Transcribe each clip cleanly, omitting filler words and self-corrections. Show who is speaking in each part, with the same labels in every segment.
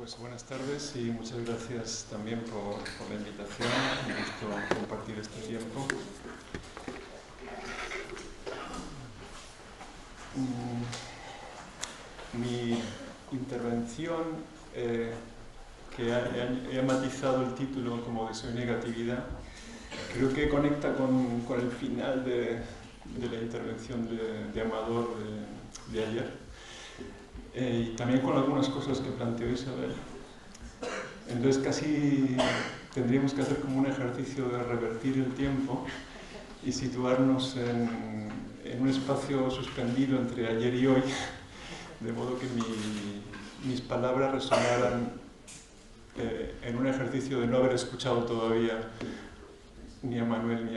Speaker 1: Pues buenas tardes y muchas gracias también por la invitación. Un gusto compartir este tiempo. Mi intervención, que he matizado el título como Deseo y Negatividad, creo que conecta con el final de la intervención de Amador de ayer. Y también con algunas cosas que planteó Isabel. Entonces casi tendríamos que hacer como un ejercicio de revertir el tiempo y situarnos en un espacio suspendido entre ayer y hoy, de modo que mis palabras resonaran en un ejercicio de no haber escuchado todavía ni a Manuel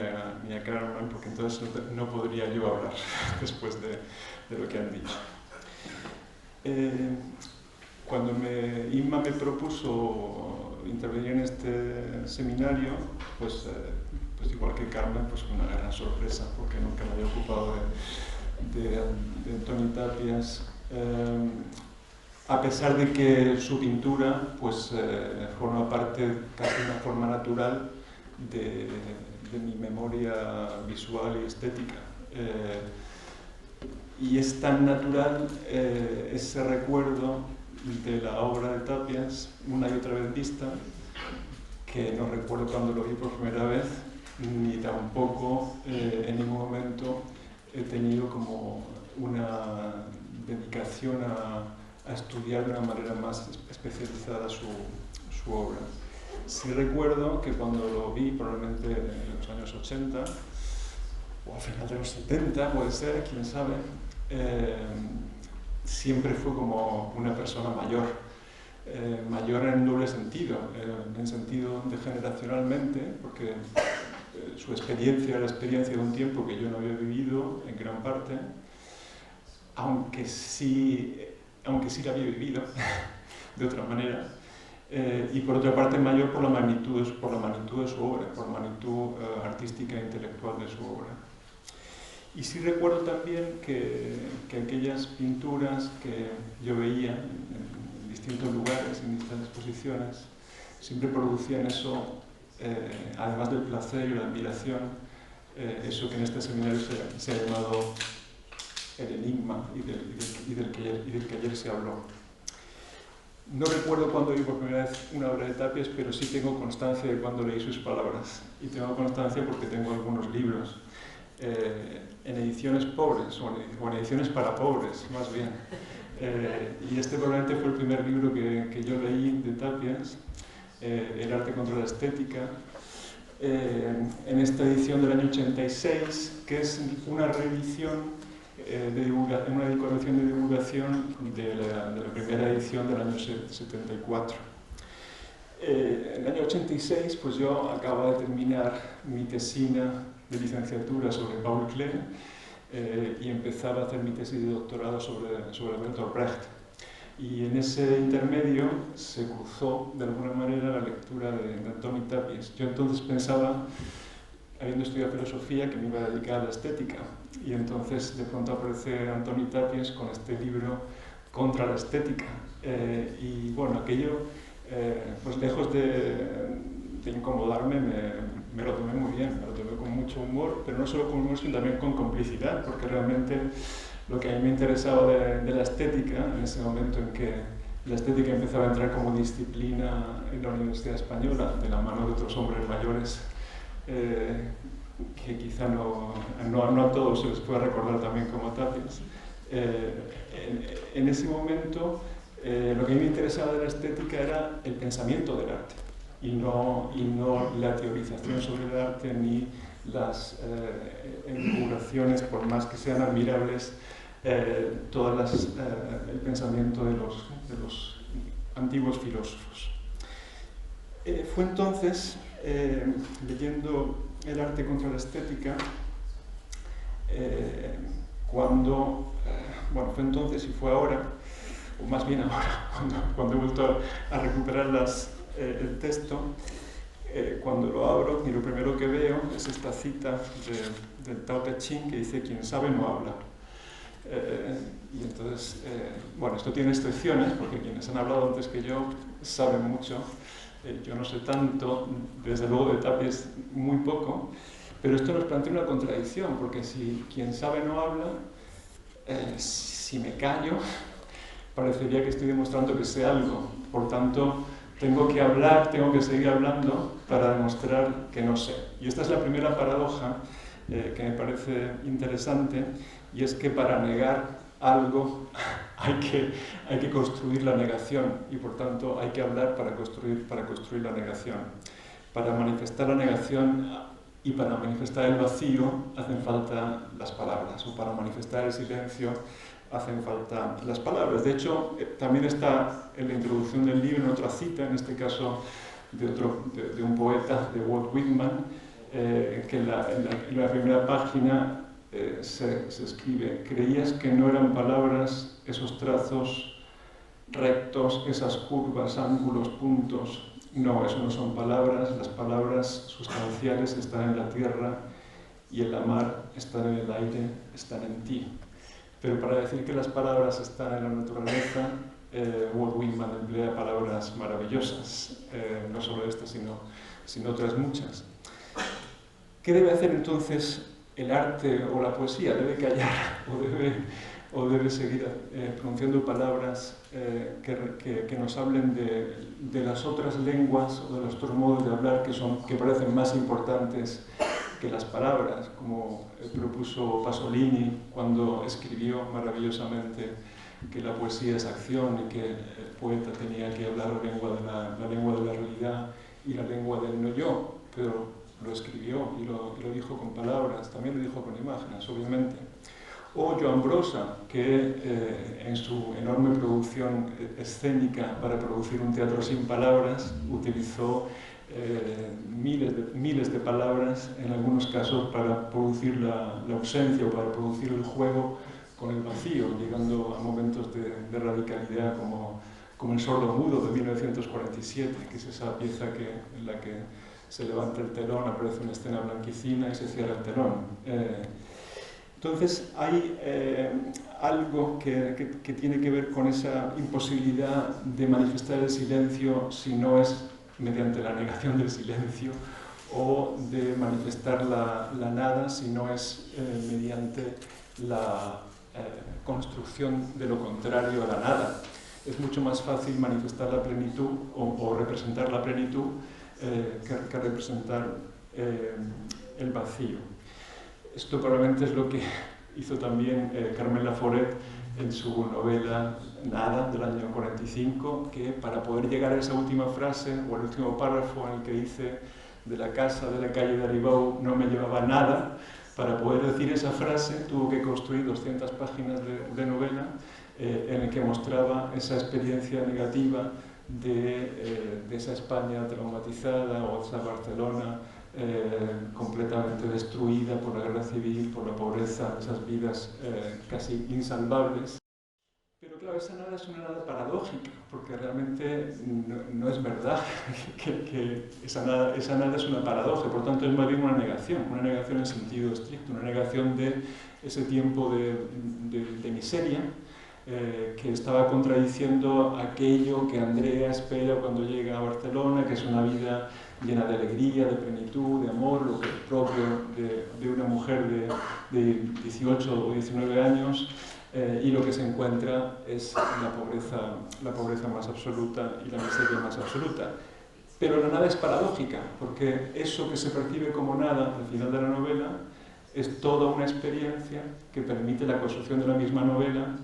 Speaker 1: ni a Kahneman, porque entonces no podría yo hablar después de lo que han dicho. Cuando Inma me propuso intervenir en este seminario, pues igual que Carmen, pues una gran sorpresa, porque nunca me había ocupado de Antoni Tàpies, a pesar de que su pintura pues, forma parte, casi una forma natural, de mi memoria visual y estética. Y es tan natural ese recuerdo de la obra de Tàpies, una y otra vez vista, que no recuerdo cuando lo vi por primera vez, ni tampoco en ningún momento he tenido como una dedicación a estudiar de una manera más especializada su obra. Sí recuerdo que cuando lo vi, probablemente en los años 80, o al final de los 70, puede ser, quién sabe, siempre fue como una persona mayor, mayor en doble sentido, en sentido de generacionalmente, porque su experiencia era la experiencia de un tiempo que yo no había vivido en gran parte, aunque sí la había vivido de otra manera, y por otra parte mayor por la magnitud de su obra, por la magnitud artística e intelectual de su obra. Y sí recuerdo también que aquellas pinturas que yo veía en distintos lugares, en distintas exposiciones, siempre producían eso, además del placer y la admiración, eso que en este seminario se ha llamado el enigma y del que ayer se habló. No recuerdo cuándo vi por primera vez una obra de Tàpies, pero sí tengo constancia de cuándo leí sus palabras. Y tengo constancia porque tengo algunos libros. En ediciones pobres, o en ediciones para pobres, más bien. Y este probablemente fue el primer libro que yo leí de Tàpies, El arte contra la estética, en esta edición del año 86, que es una reedición, una colección de divulgación de la primera edición del año 74. En el año 86, pues yo acababa de terminar mi tesina de licenciatura sobre Paul Klee y empezaba a hacer mi tesis de doctorado sobre Bertolt Brecht. Y en ese intermedio se cruzó de alguna manera la lectura de Antoni Tàpies. Yo entonces pensaba, habiendo estudiado filosofía, que me iba a dedicar a la estética. Y entonces de pronto aparece Antoni Tàpies con este libro Contra la estética. Y bueno, aquello, pues lejos de incomodarme, me lo tomé muy bien, me lo tomé con mucho humor, pero no solo con humor, sino también con complicidad, porque realmente lo que a mí me interesaba de la estética, en ese momento en que la estética empezaba a entrar como disciplina en la Universidad Española, de la mano de otros hombres mayores, que quizá no a todos se les pueda recordar también como Tàpies. En ese momento, lo que a mí me interesaba de la estética era el pensamiento del arte, y no la teorización sobre el arte ni las elucubraciones, por más que sean admirables, el pensamiento de los antiguos filósofos. Fue entonces, leyendo El arte contra la estética, cuando, bueno, fue entonces y fue ahora, o más bien ahora, cuando he vuelto a recuperar el texto, cuando lo abro y lo primero que veo es esta cita del Tao Te Ching que dice: quien sabe no habla. Y entonces, bueno, esto tiene excepciones, porque quienes han hablado antes que yo saben mucho. Yo no sé tanto, desde luego de Tapies muy poco, pero esto nos plantea una contradicción, porque si quien sabe no habla, si me callo, parecería que estoy demostrando que sé algo. Por tanto, tengo que hablar, tengo que seguir hablando para demostrar que no sé. Y esta es la primera paradoja que me parece interesante, y es que para negar algo hay que construir la negación, y por tanto hay que hablar para construir la negación. Para manifestar la negación y para manifestar el vacío hacen falta las palabras, o para manifestar el silencio hacen falta las palabras. De hecho, también está en la introducción del libro, en otra cita, en este caso de un poeta, de Walt Whitman, que en la primera página se escribe: creías que no eran palabras esos trazos rectos, esas curvas, ángulos, puntos. No, eso no son palabras. Las palabras sustanciales están en la tierra y en la mar, están en el aire, están en ti. Pero para decir que las palabras están en la naturaleza, Walt Whitman emplea palabras maravillosas, no solo esta, sino otras muchas. ¿Qué debe hacer entonces el arte o la poesía? ¿Debe callar o debe seguir pronunciando palabras que nos hablen de las otras lenguas o de los otros modos de hablar que parecen más importantes que las palabras, como propuso Pasolini cuando escribió maravillosamente que la poesía es acción y que el poeta tenía que hablar la lengua de la realidad y la lengua del no yo, pero lo escribió y lo dijo con palabras, también lo dijo con imágenes, obviamente. O Joan Brossa, que en su enorme producción escénica para producir un teatro sin palabras, utilizó miles de palabras, en algunos casos para producir la ausencia o para producir el juego con el vacío, llegando a momentos de radicalidad como El sordo mudo de 1947, que es esa pieza en la que se levanta el telón, aparece una escena blanquecina y se cierra el telón. Entonces hay algo que tiene que ver con esa imposibilidad de manifestar el silencio si no es mediante la negación del silencio, o de manifestar la nada si no es mediante la construcción de lo contrario a la nada. Es mucho más fácil manifestar la plenitud o representar la plenitud que representar el vacío. Esto probablemente es lo que hizo también Carmen Laforet en su novela Nada, del año 45, que para poder llegar a esa última frase, o el último párrafo en el que dice: de la casa de la calle de Aribau no me llevaba nada, para poder decir esa frase tuvo que construir 200 páginas de novela en el que mostraba esa experiencia negativa de esa España traumatizada, o esa Barcelona completamente destruida por la guerra civil, por la pobreza, esas vidas casi insalvables. Pero claro, esa nada es una nada paradójica, porque realmente no es verdad que esa nada es una paradoja, por tanto es más bien una negación en sentido estricto, una negación de ese tiempo de miseria, que estaba contradiciendo aquello que Andrea espera cuando llega a Barcelona, que es una vida llena de alegría, de plenitud, de amor, lo que es propio de una mujer de 18 o 19 años, y lo que se encuentra es la pobreza más absoluta y la miseria más absoluta. Pero la nada es paradójica, porque eso que se percibe como nada al final de la novela es toda una experiencia que permite la construcción de la misma novela,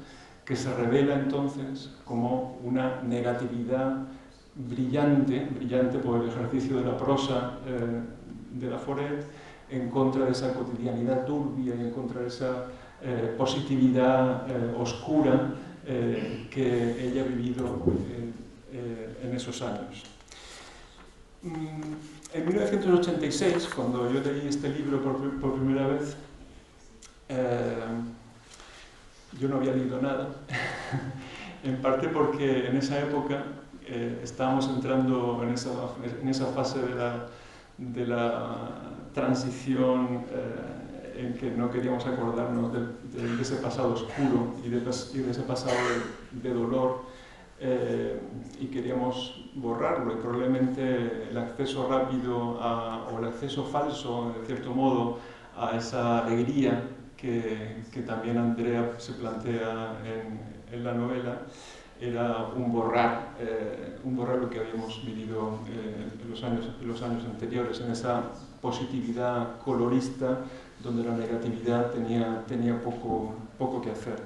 Speaker 1: que se revela entonces como una negatividad brillante por el ejercicio de la prosa de Laforet, en contra de esa cotidianidad turbia y en contra de esa positividad oscura que ella ha vivido en esos años. En 1986, cuando yo leí este libro por primera vez, yo no había leído nada, en parte porque en esa época estábamos entrando en esa fase de la transición en que no queríamos acordarnos de ese pasado oscuro y de ese pasado de dolor y queríamos borrarlo, y probablemente el acceso rápido o el acceso falso, de cierto modo, a esa alegría que también Andrea se plantea en la novela, era un borrar lo que habíamos vivido en los años anteriores, en esa positividad colorista donde la negatividad tenía poco que hacer.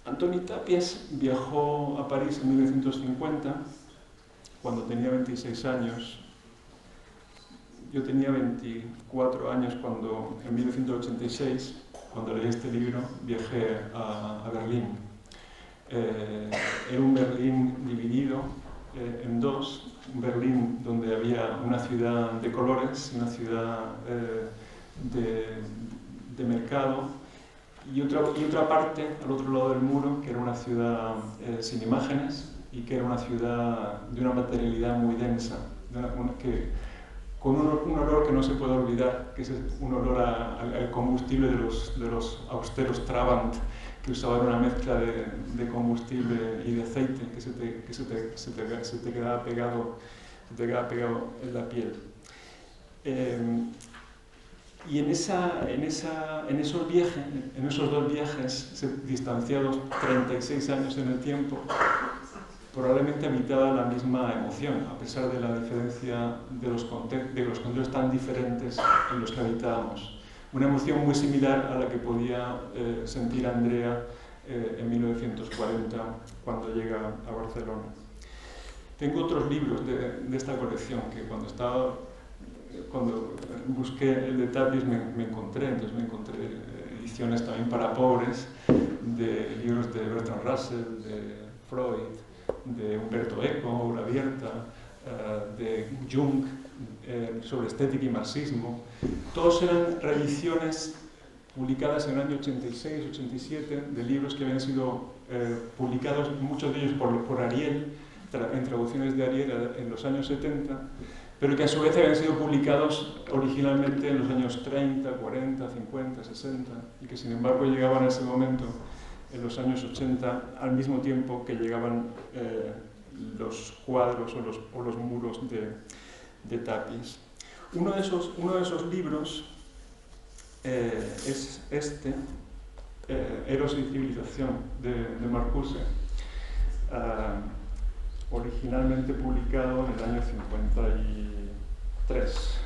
Speaker 1: Antoni Tàpies viajó a París en 1950, cuando tenía 26 años. Yo tenía 24 años cuando, en 1986, cuando leí este libro, viajé a Berlín. Era un Berlín dividido en dos, un Berlín donde había una ciudad de colores, una ciudad de mercado, y otra parte, al otro lado del muro, que era una ciudad sin imágenes y que era una ciudad de una materialidad muy densa, con un olor que no se puede olvidar, que es un olor al combustible de los austeros Trabant, que usaban una mezcla de combustible y de aceite que se te quedaba pegado en la piel. Y en esos dos viajes, distanciados 36 años en el tiempo, probablemente habitaba la misma emoción, a pesar de la diferencia de los contextos tan diferentes en los que habitábamos. Una emoción muy similar a la que podía sentir Andrea en 1940, cuando llega a Barcelona. Tengo otros libros de esta colección que cuando busqué el de Tàpies me encontré ediciones también para pobres, de libros de Bertrand Russell, de Freud, de Umberto Eco, Obra Abierta, de Jung, sobre estética y marxismo. Todos eran reediciones publicadas en el año 86-87 de libros que habían sido publicados, muchos de ellos por Ariel, en traducciones de Ariel en los años 70, pero que a su vez habían sido publicados originalmente en los años 30, 40, 50, 60, y que sin embargo llegaban a ese momento, en los años 80, al mismo tiempo que llegaban los cuadros o los muros de Tàpies. Uno de esos libros es este, Eros y civilización, de Marcuse, originalmente publicado en el año 53,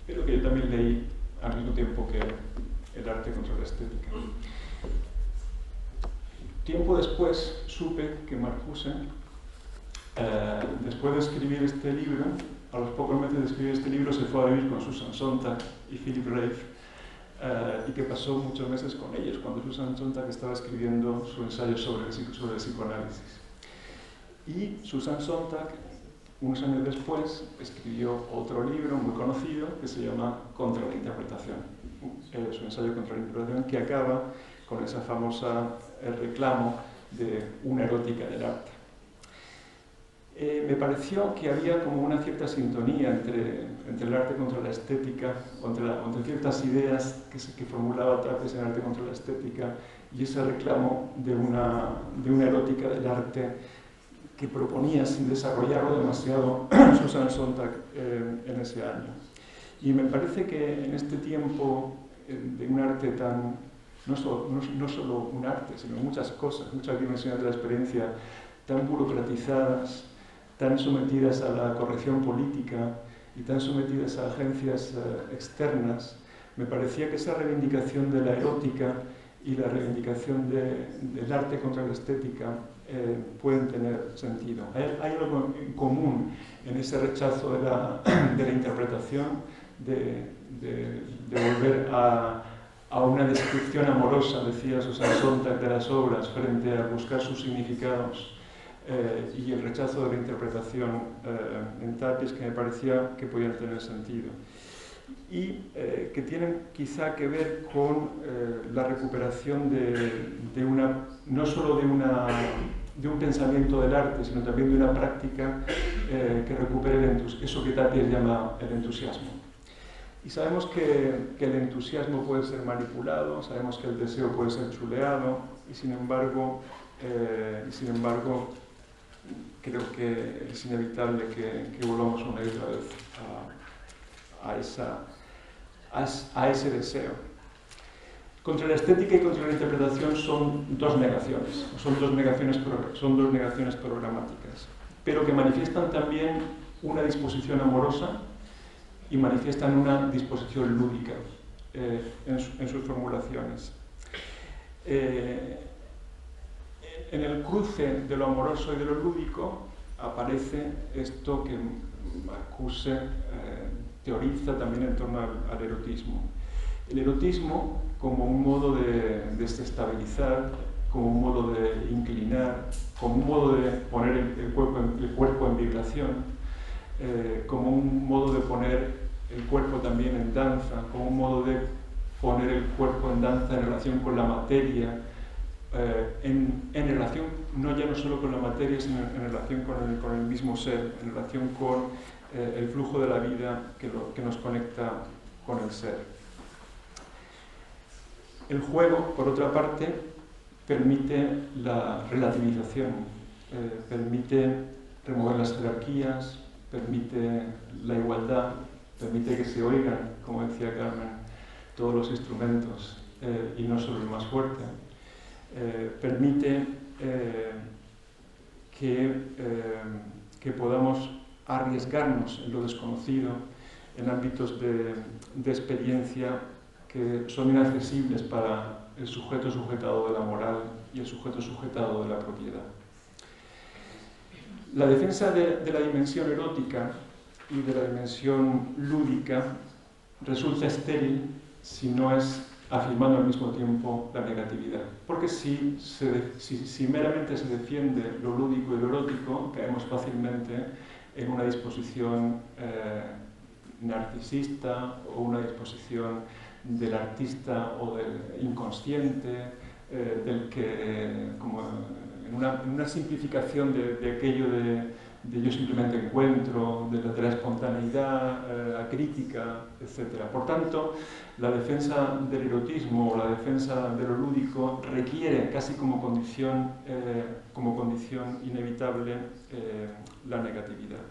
Speaker 1: pero que yo también leí al mismo tiempo que El arte contra la estética. Tiempo después supe que Marcuse, después de escribir este libro, a los pocos meses de escribir este libro, se fue a vivir con Susan Sontag y Philip Reif, y que pasó muchos meses con ellos, cuando Susan Sontag estaba escribiendo su ensayo sobre el psicoanálisis. Y Susan Sontag, unos años después, escribió otro libro muy conocido que se llama Contra la interpretación, su ensayo contra la interpretación, que acaba con esa famosa reclamo de una erótica del arte. Me pareció que había como una cierta sintonía entre el arte contra la estética, entre ciertas ideas que formulaba Tàpies en Arte contra la estética y ese reclamo de una erótica del arte que proponía, sin desarrollarlo demasiado, Susan Sontag en ese año. Y me parece que en este tiempo de un arte tan, no solo un arte, sino muchas cosas, muchas dimensiones de la experiencia tan burocratizadas, tan sometidas a la corrección política y tan sometidas a agencias externas, me parecía que esa reivindicación de la erótica y la reivindicación del arte contra la estética pueden tener sentido. Hay algo en común en ese rechazo de la interpretación, de volver a una descripción amorosa, decía Susan Sontag, de las obras frente a buscar sus significados, y el rechazo de la interpretación en Tàpies, que me parecía que podían tener sentido. Y que tienen quizá que ver con la recuperación no solo de un pensamiento del arte, sino también de una práctica que recupere eso que Tàpies llama el entusiasmo. Y sabemos que el entusiasmo puede ser manipulado, sabemos que el deseo puede ser chuleado, y sin embargo creo que es inevitable que volvamos una y otra vez a ese deseo. Contra la estética y contra la interpretación son dos negaciones programáticas, pero que manifiestan también una disposición amorosa y manifiestan una disposición lúdica en sus formulaciones. En el cruce de lo amoroso y de lo lúdico aparece esto que Marcuse teoriza también en torno al erotismo. El erotismo como un modo de desestabilizar, como un modo de inclinar, como un modo de poner el cuerpo en vibración, como un modo de poner el cuerpo también en danza, como un modo de poner el cuerpo en danza en relación con la materia, en relación no solo con la materia, sino en relación con el mismo ser, en relación con el flujo de la vida que nos conecta con el ser. El juego, por otra parte, permite la relativización, permite remover las jerarquías, permite la igualdad, permite que se oigan, como decía Carmen, todos los instrumentos y no solo el más fuerte. Permite que podamos arriesgarnos en lo desconocido, en ámbitos de experiencia que son inaccesibles para el sujeto sujetado de la moral y el sujeto sujetado de la propiedad. La defensa de la dimensión erótica y de la dimensión lúdica resulta estéril si no es afirmando al mismo tiempo la negatividad. Porque si meramente se defiende lo lúdico y lo erótico, caemos fácilmente en una disposición narcisista o una disposición del artista o del inconsciente, del que, como en una simplificación de aquello de yo simplemente encuentro, de la espontaneidad acrítica, etc. Por tanto, la defensa del erotismo o la defensa de lo lúdico requiere casi como condición inevitable la negatividad.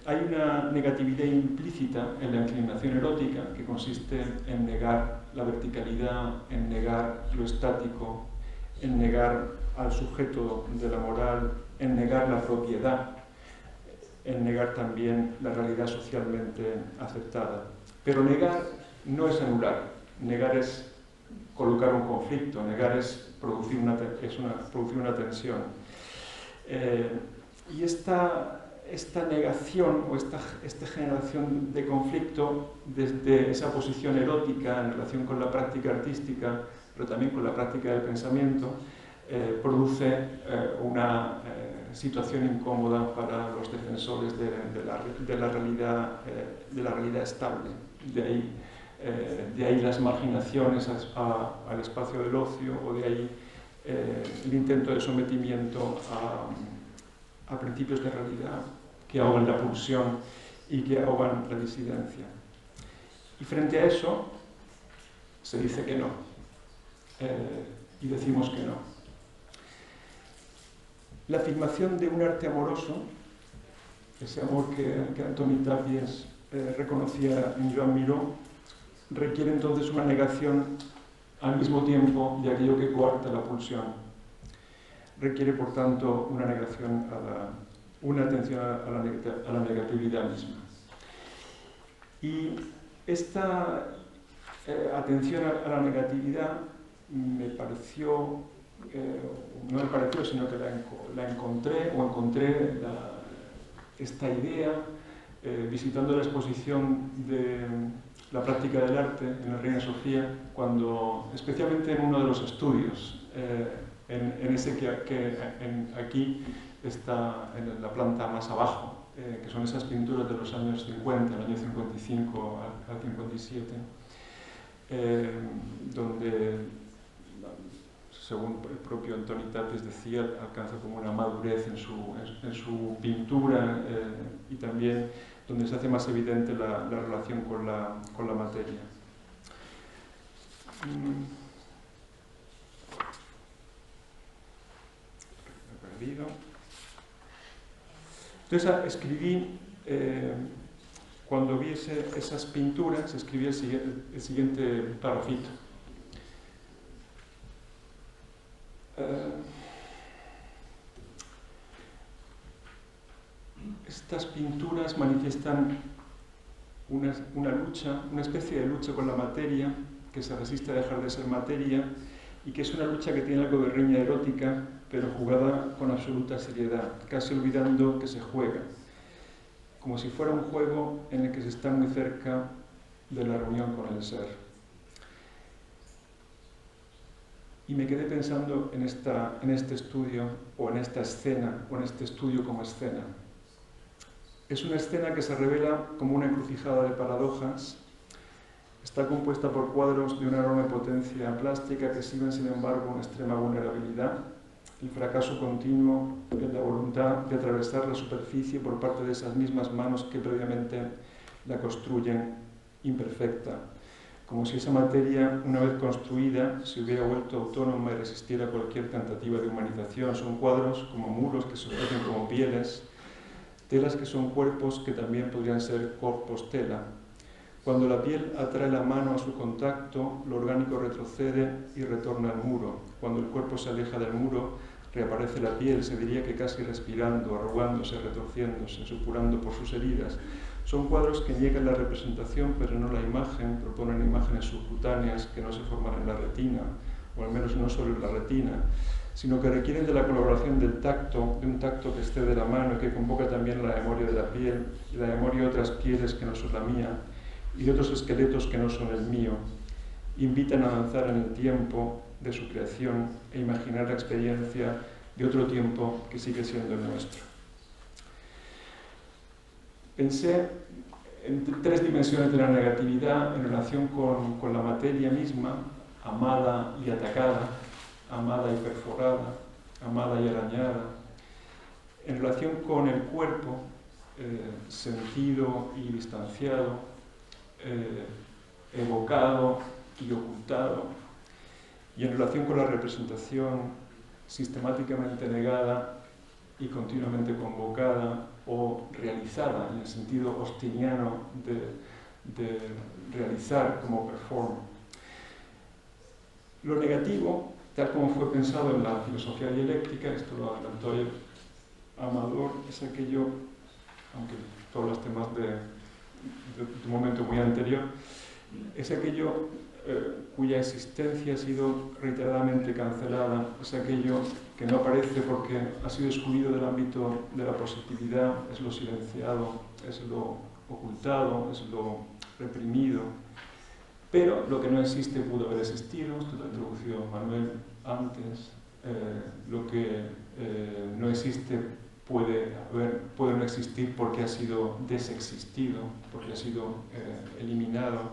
Speaker 1: Hay una negatividad implícita en la inclinación erótica que consiste en negar la verticalidad, en negar lo estático, en negar al sujeto de la moral, en negar la propiedad, en negar también la realidad socialmente aceptada. Pero negar no es anular, negar es colocar un conflicto, negar es producir una tensión. Y esta negación o esta generación de conflicto desde esa posición erótica en relación con la práctica artística, pero también con la práctica del pensamiento, produce una situación incómoda para los defensores de la realidad estable. De ahí las marginaciones al espacio del ocio, o de ahí el intento de sometimiento a principios de realidad que ahogan la pulsión y que ahogan la disidencia. Y frente a eso se dice que no, y decimos que no. La afirmación de un arte amoroso, ese amor que Antoni Tàpies reconocía en Joan Miró, requiere entonces una negación al mismo tiempo de aquello que coarta la pulsión. Requiere, por tanto, una negación una atención a la negatividad misma. Y esta atención a la negatividad me pareció, no me pareció, sino que encontré esta idea visitando la exposición de la práctica del arte en la Reina Sofía, especialmente en uno de los estudios, en ese que aquí está en la planta más abajo, que son esas pinturas de los años 50, el año 55 al 57, donde, según el propio Antoni Tàpies decía, alcanza como una madurez en su pintura y también donde se hace más evidente la relación con la materia. Entonces escribí, cuando vi esas pinturas, escribí el siguiente parrafito. Estas pinturas manifiestan una lucha, una especie de lucha con la materia, que se resiste a dejar de ser materia, y que es una lucha que tiene algo de riña erótica, pero jugada con absoluta seriedad, casi olvidando que se juega, como si fuera un juego en el que se está muy cerca de la reunión con el ser. Y me quedé pensando en este estudio, o en esta escena, o en este estudio como escena. Es una escena que se revela como una encrucijada de paradojas. Está compuesta por cuadros de una enorme potencia plástica que exhiben, sin embargo, una extrema vulnerabilidad, el fracaso continuo de la voluntad de atravesar la superficie por parte de esas mismas manos que previamente la construyen imperfecta, como si esa materia, una vez construida, se hubiera vuelto autónoma y resistiera a cualquier tentativa de humanización. Son cuadros como muros que se ofrecen como pieles, telas que son cuerpos que también podrían ser corpos tela. Cuando la piel atrae la mano a su contacto, lo orgánico retrocede y retorna al muro. Cuando el cuerpo se aleja del muro, reaparece la piel, se diría que casi respirando, arrugándose, retorciéndose, supurando por sus heridas. Son cuadros que niegan la representación, pero no la imagen, proponen imágenes subcutáneas que no se forman en la retina, o al menos no solo en la retina, sino que requieren de la colaboración del tacto, de un tacto que esté de la mano y que convoca también la memoria de la piel y la memoria de otras pieles que no son la mía y de otros esqueletos que no son el mío. Invitan a avanzar en el tiempo de su creación e imaginar la experiencia de otro tiempo que sigue siendo el nuestro. Pensé en tres dimensiones de la negatividad en relación con la materia misma, amada y atacada, amada y perforada, amada y arañada, en relación con el cuerpo, sentido y distanciado, evocado y ocultado, y en relación con la representación sistemáticamente negada y continuamente convocada o realizada, en el sentido austiniano de realizar como perform. Lo negativo, tal como fue pensado en la filosofía dialéctica, esto lo adelantó el Amador, es aquello, aunque tú hablaste más de un momento muy anterior, es aquello cuya existencia ha sido reiteradamente cancelada, es aquello que no aparece porque ha sido excluido del ámbito de la positividad, es lo silenciado, es lo ocultado, es lo reprimido. Pero lo que no existe pudo haber existido, esto lo ha introducido Manuel antes, lo que no existe puede no existir porque ha sido desexistido, porque ha sido eliminado.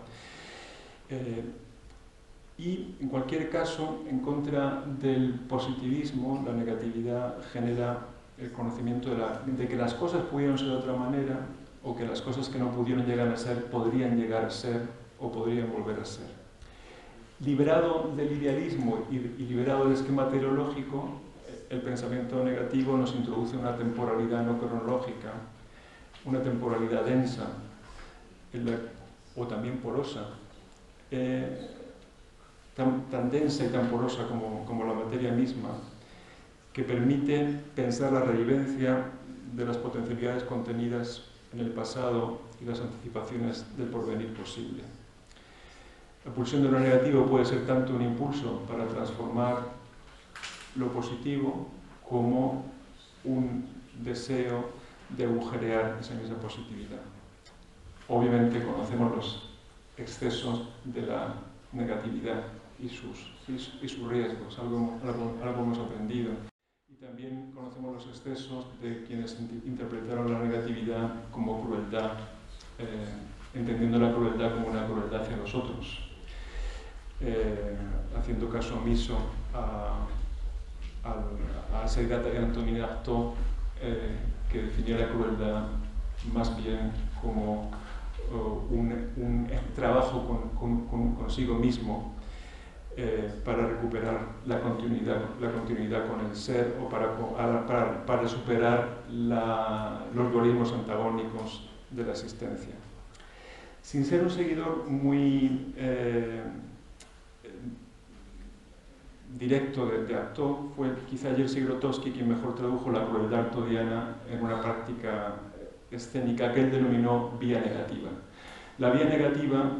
Speaker 1: Y en cualquier caso, en contra del positivismo, la negatividad genera el conocimiento de que las cosas pudieron ser de otra manera, o que las cosas que no pudieron llegar a ser podrían llegar a ser o podrían volver a ser. Liberado del idealismo y liberado del esquema teleológico, el pensamiento negativo nos introduce una temporalidad no cronológica, una temporalidad densa, o también porosa, tan densa y tan porosa como la materia misma, que permite pensar la revivencia de las potencialidades contenidas en el pasado y las anticipaciones del porvenir posible. La pulsión de lo negativo puede ser tanto un impulso para transformar lo positivo como un deseo de agujerear esa misma positividad. Obviamente conocemos los excesos de la negatividad y sus riesgos, algo hemos aprendido. Y también conocemos los excesos de quienes interpretaron la negatividad como crueldad, entendiendo la crueldad como una crueldad hacia nosotros, haciendo caso omiso a esa idea de Antonin Artaud, que definía la crueldad más bien como un trabajo consigo mismo para recuperar la continuidad con el ser o para superar los dualismos antagónicos de la existencia. Sin ser un seguidor muy directo de Artaud, fue quizá Jerzy Grotowski quien mejor tradujo la crueldad artaudiana en una práctica escénica que él denominó vía negativa. La vía negativa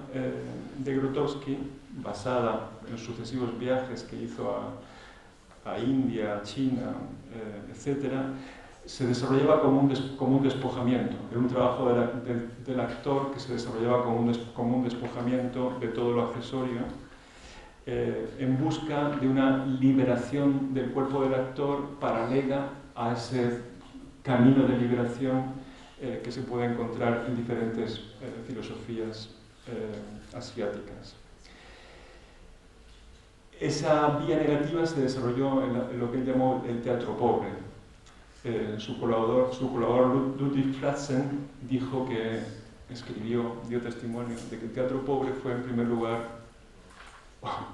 Speaker 1: de Grotowski, basada en los sucesivos viajes que hizo a India, a China, etc., se desarrollaba como un despojamiento. Era un trabajo del actor que se desarrollaba como un despojamiento de todo lo accesorio, en busca de una liberación del cuerpo del actor paralela a ese camino de liberación que se puede encontrar en diferentes filosofías asiáticas. Esa vía negativa se desarrolló en lo que él llamó el teatro pobre. Su colaborador Ludwig Fratzen dijo dio testimonio de que el teatro pobre fue en primer lugar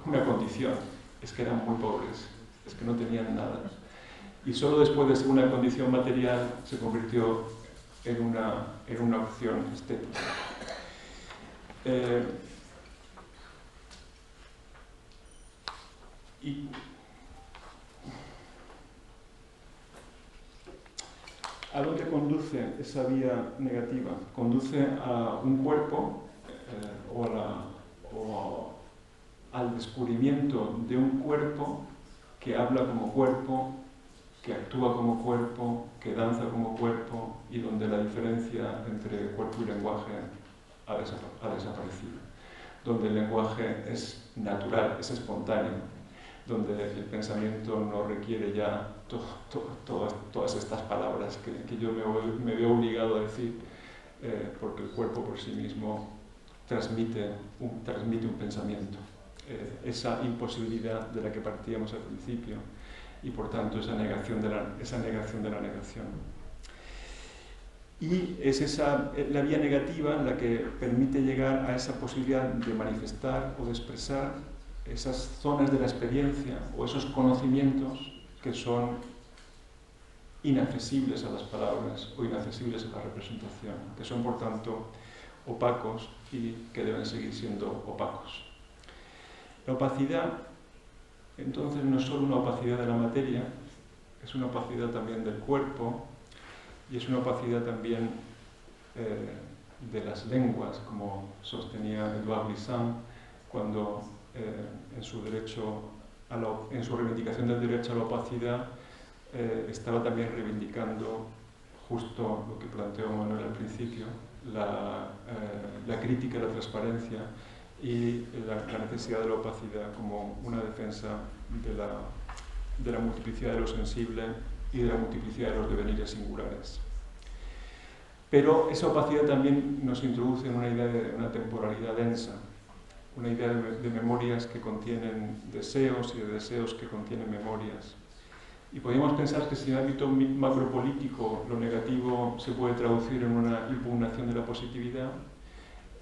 Speaker 1: una condición, es que eran muy pobres, es que no tenían nada. Y solo después de ser una condición material se convirtió en una opción estética. Y ¿a dónde conduce esa vía negativa? Conduce a un cuerpo o al descubrimiento de un cuerpo que habla como cuerpo, que actúa como cuerpo, que danza como cuerpo y donde la diferencia entre cuerpo y lenguaje ha desaparecido. Donde el lenguaje es natural, es espontáneo, donde el pensamiento no requiere ya todas estas palabras que yo me veo obligado a decir, porque el cuerpo por sí mismo transmite un pensamiento. Esa imposibilidad de la que partíamos al principio y por tanto esa negación de la negación. Y es la vía negativa la que permite llegar a esa posibilidad de manifestar o de expresar esas zonas de la experiencia o esos conocimientos que son inaccesibles a las palabras o inaccesibles a la representación, que son por tanto opacos y que deben seguir siendo opacos. La opacidad, entonces, no es solo una opacidad de la materia, es una opacidad también del cuerpo y es una opacidad también de las lenguas, como sostenía Edouard Glissant cuando en su reivindicación del derecho a la opacidad estaba también reivindicando justo lo que planteó Manuel al principio, la crítica a la transparencia y la necesidad de la opacidad como una defensa de la multiplicidad de lo sensible y de la multiplicidad de los devenires singulares. Pero esa opacidad también nos introduce en una idea de una temporalidad densa, una idea de memorias que contienen deseos y de deseos que contienen memorias. Y podríamos pensar que si en el ámbito macropolítico lo negativo se puede traducir en una impugnación de la positividad,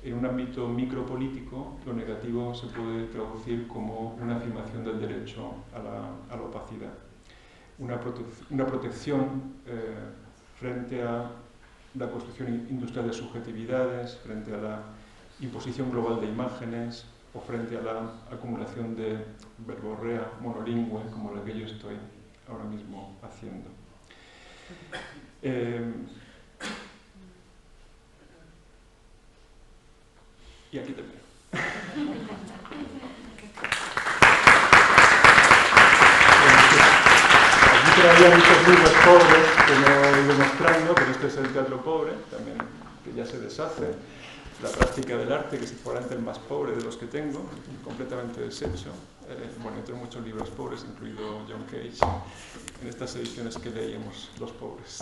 Speaker 1: en un ámbito micropolítico lo negativo se puede traducir como una afirmación del derecho a la opacidad. Una protección frente a la construcción industrial de subjetividades, frente a la imposición global de imágenes o frente a la acumulación de verborrea monolingüe como la que yo estoy ahora mismo haciendo. Y aquí termino. Aquí todavía muchos libros pobres que no he ido mostrando, pero este es el teatro pobre, también que ya se deshace. La práctica del arte, que es probablemente el más pobre de los que tengo, completamente deshecho. Bueno, tengo muchos libros pobres, incluido John Cage, en estas ediciones que leíamos los pobres.